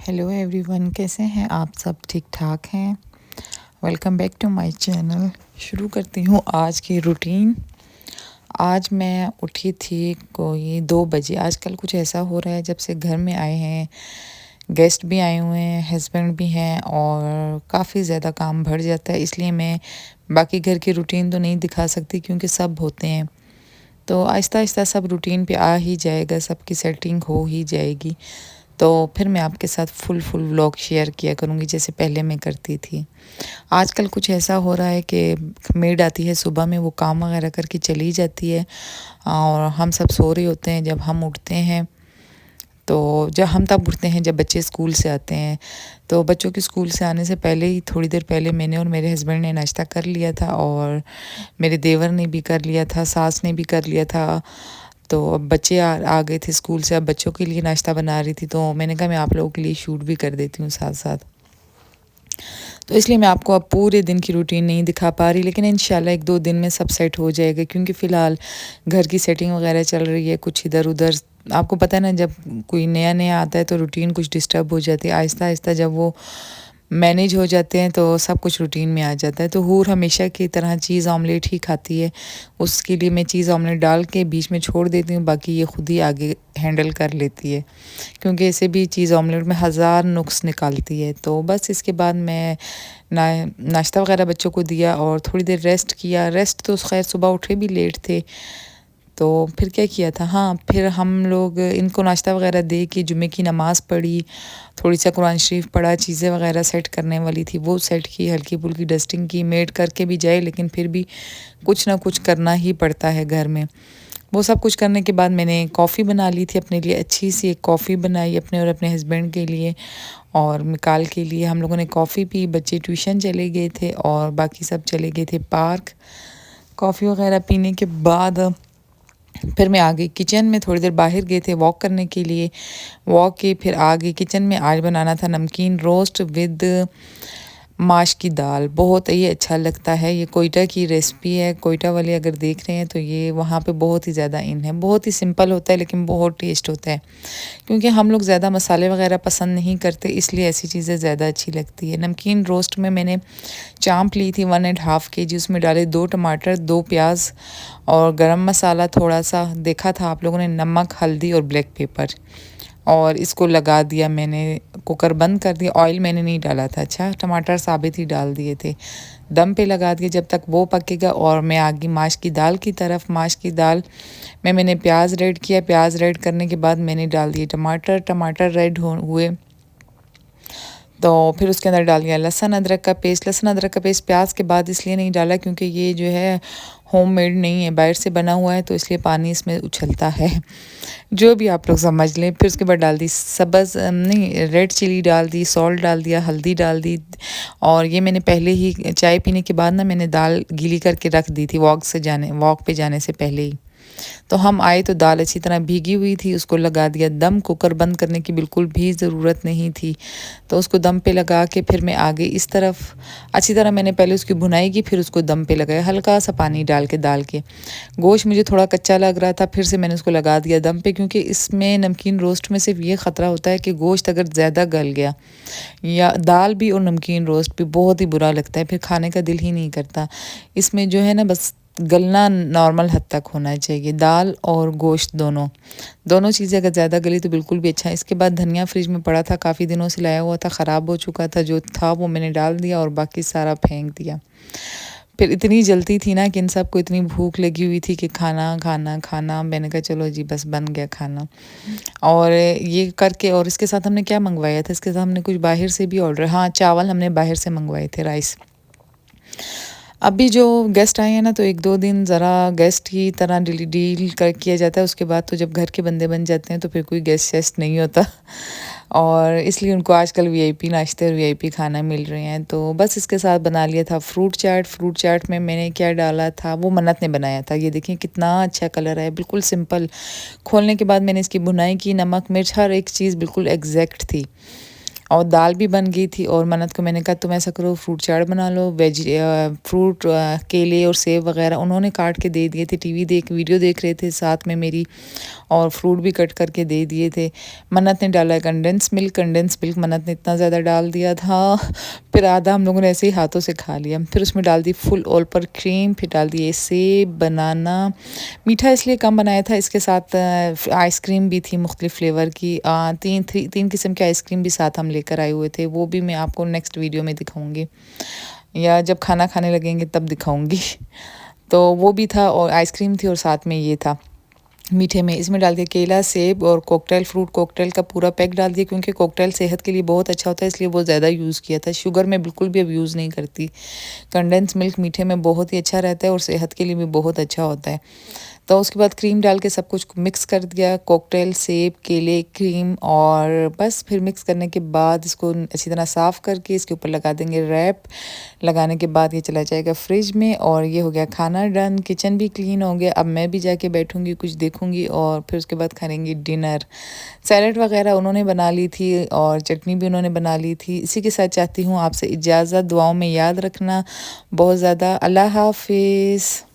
Hello everyone, कैसे हैं आप सब? ठीक ठाक हैं? Welcome back to my channel. शुरू करती हूँ आज की रूटीन। आज मैं उठी थी कोई 2 बजे। आजकल कुछ ऐसा हो रहा है, जब से घर में आए हैं, गेस्ट भी आए हुए हैं, हस्बैंड भी हैं और काफ़ी ज़्यादा काम बढ़ जाता है। इसलिए मैं बाकी घर की रूटीन तो नहीं दिखा सकती क्योंकि सब होते हैं। तो आहिस्ता आहिस्ता सब रूटीन पे आ ही जाएगा, सबकी सेटिंग हो ही जाएगी। तो फिर मैं आपके साथ फुल व्लॉग शेयर किया करूँगी जैसे पहले मैं करती थी। आजकल कुछ ऐसा हो रहा है कि मेड आती है सुबह में, वो काम वगैरह करके चली जाती है और हम सब सो रहे होते हैं। जब हम उठते हैं तो जब हम तब उठते हैं जब बच्चे स्कूल से आते हैं। तो बच्चों के स्कूल से आने से पहले ही थोड़ी देर पहले मैंने और मेरे हस्बैंड ने नाश्ता कर लिया था और मेरे देवर ने भी कर लिया था, सास ने भी कर लिया था। तो अब बच्चे आ गए थे स्कूल से, अब बच्चों के लिए नाश्ता बना रही थी, तो मैंने कहा मैं आप लोगों के लिए शूट भी कर देती हूँ साथ साथ। तो इसलिए मैं आपको अब पूरे दिन की रूटीन नहीं दिखा पा रही, लेकिन इंशाल्लाह 1-2 दिन में सब सेट हो जाएगा क्योंकि फ़िलहाल घर की सेटिंग वगैरह चल रही है, कुछ इधर उधर। आपको पता है ना, जब कोई नया नया आता है तो रूटीन कुछ डिस्टर्ब हो जाती है। आहिस्ता आहिस्ता जब वो मैनेज हो जाते हैं तो सब कुछ रूटीन में आ जाता है। तो हूर हमेशा की तरह चीज़ ऑमलेट ही खाती है, उसके लिए मैं चीज़ ऑमलेट डाल के बीच में छोड़ देती हूँ, बाकी ये खुद ही आगे हैंडल कर लेती है क्योंकि ऐसे भी चीज़ ऑमलेट में हज़ार नुक्स निकालती है। तो बस इसके बाद मैं नाश्ता वगैरह बच्चों को दिया और थोड़ी देर रेस्ट किया। रेस्ट तो खैर सुबह उठे भी लेट थे, तो फिर क्या किया था, हाँ, फिर हम लोग इनको नाश्ता वगैरह दे के जुमे की नमाज़ पढ़ी, थोड़ी सा कुरान शरीफ पढ़ा, चीज़ें वगैरह सेट करने वाली थी वो सेट की, हल्की फुल्की डस्टिंग की। मेड करके भी जाए लेकिन फिर भी कुछ ना कुछ करना ही पड़ता है घर में। वो सब कुछ करने के बाद मैंने कॉफ़ी बना ली थी अपने लिए, अच्छी सी एक कॉफ़ी बनाई अपने और अपने हस्बैंड के लिए और मिकाल के लिए। हम लोगों ने कॉफ़ी पी, बच्चे ट्यूशन चले गए थे और बाकी सब चले गए थे पार्क। कॉफ़ी वगैरह पीने के बाद फिर मैं आ गई किचन में, थोड़ी देर बाहर गए थे वॉक करने के लिए, वॉक की फिर आ गई किचन में। आज बनाना था नमकीन रोस्ट विद माश की दाल। बहुत ही अच्छा लगता है, ये कोयटा की रेसिपी है। कोयटा वाले अगर देख रहे हैं तो ये वहाँ पे बहुत ही ज़्यादा इन है। बहुत ही सिंपल होता है लेकिन बहुत टेस्ट होता है क्योंकि हम लोग ज़्यादा मसाले वगैरह पसंद नहीं करते, इसलिए ऐसी चीज़ें ज़्यादा अच्छी लगती है। नमकीन रोस्ट में मैंने चाँप ली थी 1.5 kg, उसमें डाले 2 टमाटर, 2 प्याज और गरम मसाला थोड़ा सा, देखा था आप लोगों ने, नमक, हल्दी और ब्लैक पेपर, और इसको लगा दिया मैंने। कुकर बंद कर दिया, ऑयल मैंने नहीं डाला था। अच्छा, टमाटर साबित ही डाल दिए थे, दम पे लगा दिया जब तक वो पकेगा। और मैं आ गई माश की दाल की तरफ। माश की दाल में मैंने प्याज रेड किया, प्याज रेड करने के बाद मैंने डाल दिए टमाटर, टमाटर रेड हुए तो फिर उसके अंदर डाल दिया लहसुन अदरक का पेस्ट। लहसुन अदरक का पेस्ट प्याज के बाद इसलिए नहीं डाला क्योंकि ये जो है होममेड नहीं है, बाहर से बना हुआ है, तो इसलिए पानी इसमें उछलता है, जो भी आप लोग समझ लें। फिर उसके बाद डाल दी सब्ज़ नहीं रेड चिली डाल दी, सॉल्ट डाल दिया, हल्दी डाल दी। और ये मैंने पहले ही चाय पीने के बाद ना मैंने दाल गीली करके रख दी थी वॉक पे जाने से पहले ही। तो हम आए तो दाल अच्छी तरह भीगी हुई थी, उसको लगा दिया दम। कुकर बंद करने की बिल्कुल भी ज़रूरत नहीं थी, तो उसको दम पे लगा के फिर मैं आ गई इस तरफ। अच्छी तरह मैंने पहले उसकी भुनाई की, फिर उसको दम पे लगाया, हल्का सा पानी डाल के दाल के। गोश्त मुझे थोड़ा कच्चा लग रहा था, फिर से मैंने उसको लगा दिया दम पे क्योंकि इसमें नमकीन रोस्ट में सिर्फ ये ख़तरा होता है कि गोश्त अगर ज़्यादा गल गया, या दाल भी और नमकीन रोस्ट भी बहुत ही बुरा लगता है, फिर खाने का दिल ही नहीं करता। इसमें जो है ना, बस गलना नॉर्मल हद तक होना चाहिए, दाल और गोश्त दोनों दोनों चीज़ें अगर ज़्यादा गली तो बिल्कुल भी अच्छा है। इसके बाद धनिया फ्रिज में पड़ा था, काफ़ी दिनों से लाया हुआ था, ख़राब हो चुका था, जो था वो मैंने डाल दिया और बाकी सारा फेंक दिया। फिर इतनी जल्दी थी ना कि इन सब को इतनी भूख लगी हुई थी कि खाना खाना खाना, मैंने कहा चलो जी बस बन गया खाना। और ये करके, और इसके साथ हमने क्या मंगवाया था, इसके साथ हमने कुछ बाहर से भी ऑर्डर, हाँ, चावल हमने बाहर से मंगवाए थे, राइस। अभी जो गेस्ट आए हैं ना, तो 1-2 दिन ज़रा गेस्ट की तरह डील कर किया जाता है, उसके बाद तो जब घर के बंदे बन जाते हैं तो फिर कोई गेस्ट शेस्ट नहीं होता और इसलिए उनको आजकल वीआईपी नाश्ते और वीआईपी खाना मिल रहे हैं। तो बस इसके साथ बना लिया था फ्रूट चाट। फ्रूट चाट में मैंने क्या डाला था, वो मन्नत ने बनाया था। ये देखिए कितना अच्छा कलर है, बिल्कुल सिंपल। खोलने के बाद मैंने इसकी भुनाई की, नमक मिर्च हर एक चीज़ बिल्कुल एग्जैक्ट थी। और दाल भी बन गई थी। और मन्नत को मैंने कहा तुम ऐसा करो फ्रूट चाट बना लो, फ्रूट केले और सेब वगैरह उन्होंने काट के दे दिए थे। वीडियो देख रहे थे साथ में मेरी, और फ्रूट भी कट करके दे दिए थे। मन्नत ने डाला है कंडेंस मिल्क मन्नत ने इतना ज़्यादा डाल दिया था, फिर आधा हम लोगों ने ऐसे ही हाथों से खा लिया। फिर उसमें डाल दी फुल ऑल पर क्रीम, फिर डाल दिए सेब, बनाना। मीठा इसलिए कम बनाया था, इसके साथ आइसक्रीम भी थी मुख्तलिफ़ फ्लेवर की। तीन किस्म की आइसक्रीम भी साथ हम लेकर आए हुए थे, वो भी मैं आपको नेक्स्ट वीडियो में दिखाऊंगी, या जब खाना खाने लगेंगे तब दिखाऊंगी। तो वो भी था, और आइसक्रीम थी, और साथ में ये था मीठे में। इसमें डाल दिया केला, सेब और कॉकटेल फ्रूट, कॉकटेल का पूरा पैक डाल दिया, क्योंकि कॉकटेल सेहत के लिए बहुत अच्छा होता है, इसलिए बहुत ज़्यादा यूज़ किया था। शुगर में बिल्कुल भी अब यूज़ नहीं करती। कंडेंस मिल्क मीठे में बहुत ही अच्छा रहता है और सेहत के लिए भी बहुत अच्छा होता है। तो उसके बाद क्रीम डाल के सब कुछ मिक्स कर दिया, कॉकटेल, सेब, केले, क्रीम, और बस फिर मिक्स करने के बाद इसको अच्छी तरह साफ़ करके इसके ऊपर लगा देंगे रैप। लगाने के बाद ये चला जाएगा फ्रिज में, और ये हो गया खाना डन। किचन भी क्लीन हो गया। अब मैं भी जाके बैठूंगी, कुछ देखूंगी, और फिर उसके बाद खाएंगे डिनर। सैलड वगैरह उन्होंने बना ली थी, और चटनी भी उन्होंने बना ली थी। इसी के साथ चाहती हूँ आपसे इजाज़त, दुआओं में याद रखना बहुत ज़्यादा। अल्लाह हाफिज़।